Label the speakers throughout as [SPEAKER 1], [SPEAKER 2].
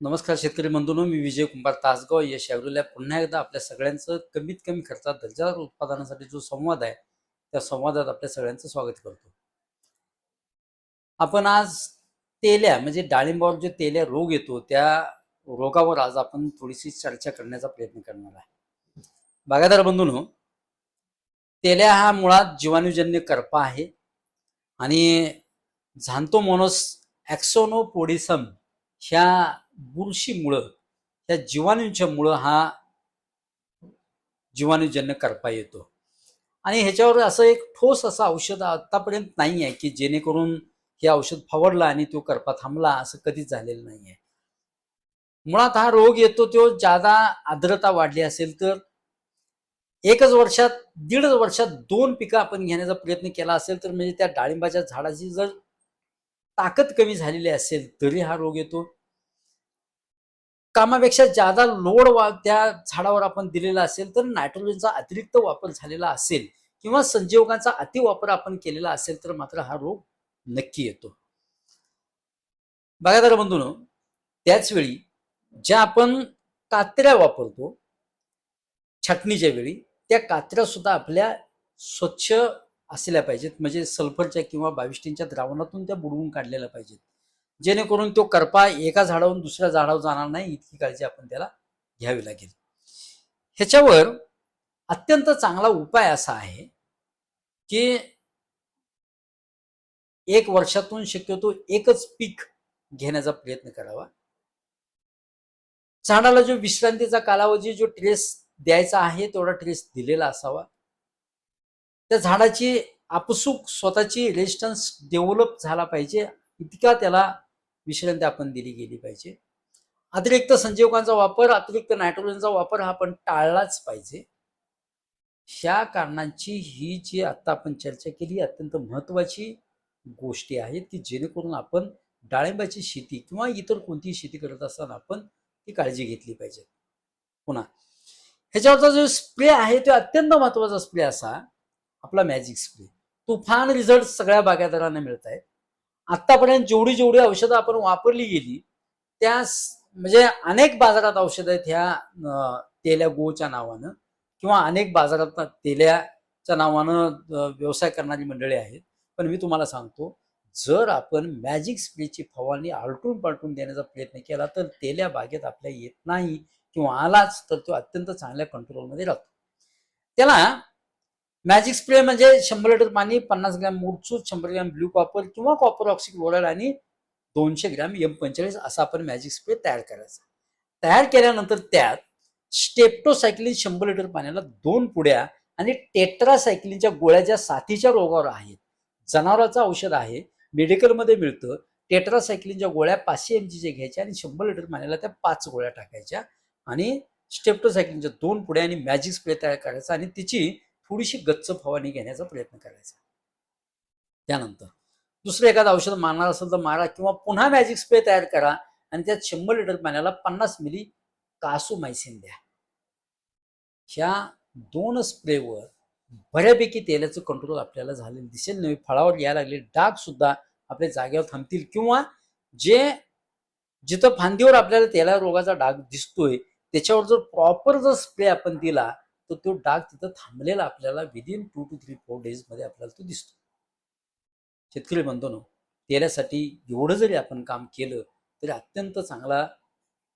[SPEAKER 1] नमस्कार शेतकरी बंधूंनो, मी विजय कुंभार तासगाव यश ॲग्रोलॅब पुन्हा एकदा आपल्या सगळ्यांचं कमीत कमी खर्चात दर्जेदार उत्पादनासाठी जो संवाद आहे त्या संवादात आपल्या सगळ्यांचं स्वागत करतो. आपण आज तेल्या म्हणजे डाळिंबावर जो तेल्या रोग येतो त्या रोगावर आज आपण थोडीशी चर्चा करण्याचा प्रयत्न करणार आहे. बागायतदार बंधूंनो, तेल्या हा मुळात जीवाणूजन्य करपा आहे आणि झांथोमोनस ॲक्सोनोपोडिसम ह्या बुरशीमुळं त्या जीवाणूंच्या मुळं हा जीवाणूजन्य करपा येतो. आणि ह्याच्यावर असं एक ठोस असं औषध आतापर्यंत नाही आहे की जेणेकरून हे औषध फवारलं आणि तो करपा थांबला, असं कधीच झालेलं नाही आहे. मुळात हा रोग येतो तो ज्यादा आर्द्रता वाढली असेल तर एकच वर्षात 1.5 वर्षात 2 पिकं आपण घेण्याचा प्रयत्न केला असेल तर म्हणजे त्या डाळिंबाच्या झाडाची जर ताकद कमी झालेली असेल तरी हा रोग येतो. कामापेक्षा ज्यादा लोड त्या झाडावर आपण दिलेला असेल तर नायट्रोजनचा अतिरिक्त वापर झालेला असेल किंवा संजीवकांचा अतिवापर आपण केलेला असेल तर मात्र हा रोग नक्की येतो. बागायतदार बंधूंनो, त्याच वेळी ज्या आपण कात्र्या वापरतो छाटणीच्या वेळी, त्या कात्र्या सुद्धा आपल्या स्वच्छ असल्या पाहिजेत, म्हणजे सल्फरच्या किंवा बाविस्टिनच्या द्रावणातून त्या बुडवून काढलेल्या पाहिजेत, जेणेकरून तो करपा एका झाडावरून दुसऱ्या झाडावर जाणार नाही, इतकी काळजी आपण त्याला घ्यावी लागेल. ह्याच्यावर अत्यंत चांगला उपाय असा आहे की 1 वर्षातून शक्यतो एकच पीक घेण्याचा प्रयत्न करावा. झाडाला जो विश्रांतीचा कालावधी जो ट्रेस द्यायचा आहे तेवढा ट्रेस दिलेला असावा. त्या झाडाची आपसूक स्वतःची रेजिस्टन्स डेव्हलप झाला पाहिजे, इतका त्याला विश्रांती आपण दिली गेली पाहिजे. अतिरिक्त संजीवकांचा वापर, अतिरिक्त नायट्रोजनचा वापर हा आपण टाळलाच पाहिजे. ह्या कारणांची ही जी आता आपण चर्चा केली अत्यंत महत्वाची गोष्टी आहेत की जेणेकरून आपण डाळिंबाची शेती किंवा इतर कोणतीही शेती करत असताना आपण ती काळजी घेतली पाहिजे. पुन्हा ह्याच्यावरचा जो स्प्रे आहे तो अत्यंत महत्वाचा स्प्रे असा आपला मॅजिक स्प्रे. तुफान रिझल्ट सगळ्या बागायतदारांना मिळत आहेत. आतापर्यंत जेवढी जेवढी औषधं आपण वापरली गेली त्या म्हणजे अनेक बाजारात औषधं आहेत ह्या तेल्या गोच्या नावानं किंवा अनेक बाजारात तेल्याच्या नावानं व्यवसाय करणारी मंडळी आहेत. पण मी तुम्हाला सांगतो, जर आपण मॅजिक स्प्रेची फवारणी आलटून पालटून देण्याचा प्रयत्न केला तर तेल्या बागेत आपल्या येत नाही किंवा आलाच तर तो अत्यंत चांगल्या कंट्रोलमध्ये राहतो. त्याला मॅजिक स्प्रे म्हणजे 100 लिटर पाणी, 50 ग्रॅम मूरचूत, 100 ग्रॅम ब्ल्यू कॉपर किंवा कॉपर ऑक्सिक्लोराइड आणि 200 ग्रॅम M45 असा आपण मॅजिक स्प्रे तयार करायचा. तयार केल्यानंतर त्यात स्टेप्टोसायक्लिन 100 लिटर पाण्याला 2 पुड्या आणि टेट्रासायक्लिनच्या गोळ्या ज्या साथीच्या रोगावर आहेत, जनावरांचं औषध आहे, मेडिकलमध्ये मिळतं. टेट्रासायक्लिनच्या गोळ्या 500 mg घ्यायच्या आणि 100 लिटर पाण्याला त्या 5 गोळ्या टाकायच्या आणि स्टेप्टोसायक्लिनच्या 2 पुड्या आणि मॅजिक स्प्रे तयार करायचा आणि तिची थोडीशी गच्च फवारणी घेण्याचा प्रयत्न करायचा. त्यानंतर दुसरं एखादं औषध मारणार असेल तर मारा किंवा पुन्हा मॅजिक स्प्रे तयार करा आणि त्यात 100 लिटर पाण्याला 50 मिली कासोमायसिन द्या. ह्या 2 स्प्रेवर बऱ्यापैकी तेलाचं कंट्रोल आपल्याला झालेलं दिसेल. नव्हे फळावर यायला लागले डाग सुद्धा आपल्या जागेवर थांबतील किंवा जे जिथं फांदीवर आपल्याला तेला रोगाचा डाग दिसतोय त्याच्यावर जर प्रॉपर जर स्प्रे आपण दिला तर तो डाग तिथं थांबलेला आपल्याला विदिन 2 to 3-4 डेज मध्ये आपल्याला तो दिसतो. शेतकरी बंधूंनो, तेल्यासाठी एवढं जरी आपण काम केलं तरी अत्यंत चांगला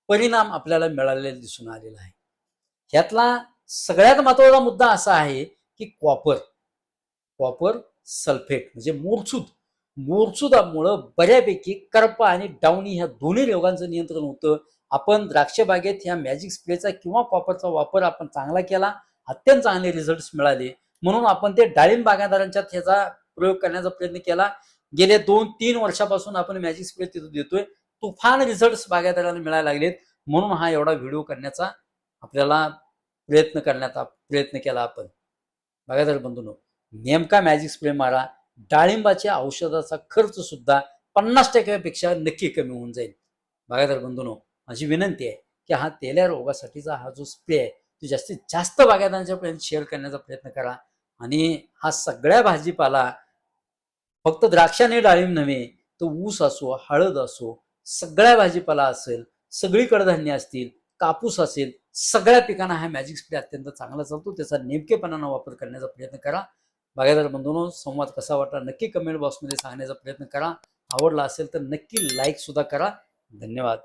[SPEAKER 1] परिणाम आपल्याला मिळालेला दिसून आलेला आहे. ह्यातला सगळ्यात महत्वाचा मुद्दा असा आहे की कॉपर सल्फेट म्हणजे मूरचूदामुळं बऱ्यापैकी करपा आणि डाउनी ह्या दोन्ही रोगांचं नियंत्रण होतं. आपण द्राक्ष बागेत ह्या मॅजिक स्प्रेचा किंवा कॉपरचा वापर आपण चांगला केला, अत्यंत चांगले रिझल्ट मिळाले. म्हणून आपण ते डाळिंब बागायतदारांच्यात ह्याचा प्रयोग करण्याचा प्रयत्न केला. गेले 2-3 वर्षापासून आपण मॅजिक स्प्रे तिथं देतोय. तुफान रिझल्ट बागायतदारांना मिळायला लागलेत. म्हणून हा एवढा व्हिडिओ करण्याचा आपल्याला प्रयत्न केला आपण. बागायतदार बंधूंनो, नेमका मॅजिक स्प्रे मारा. डाळिंबाच्या औषधाचा खर्च सुद्धा 50% पेक्षा नक्की कमी होऊन जाईल. बागायतदार बंधूंनो, माझी विनंती आहे की हा तेल्या रोगासाठीचा हा जो स्प्रे आहे तो जास्तीत जास्त बागायतदारांच्या पर्यंत शेअर करण्याचा प्रयत्न करा. आणि हा सगळ्या भाजीपाला फक्त द्राक्ष आणि डाळिंब नव्हे, तो ऊस असो, हळद असो, सगळ्या भाजीपाला असेल, सगळी कडधान्य असतील, कापूस असेल, सगळ्या पिकांना हा मॅजिक स्प्रे अत्यंत चांगला चालतो. त्याचा नेमकेपणानं वापर करण्याचा प्रयत्न करा. बागायतदार बंधूंनो, संवाद कसा वाटला नक्की कमेंट बॉक्समध्ये सांगण्याचा प्रयत्न करा. आवडला असेल तर नक्की लाईक सुद्धा करा. धन्यवाद.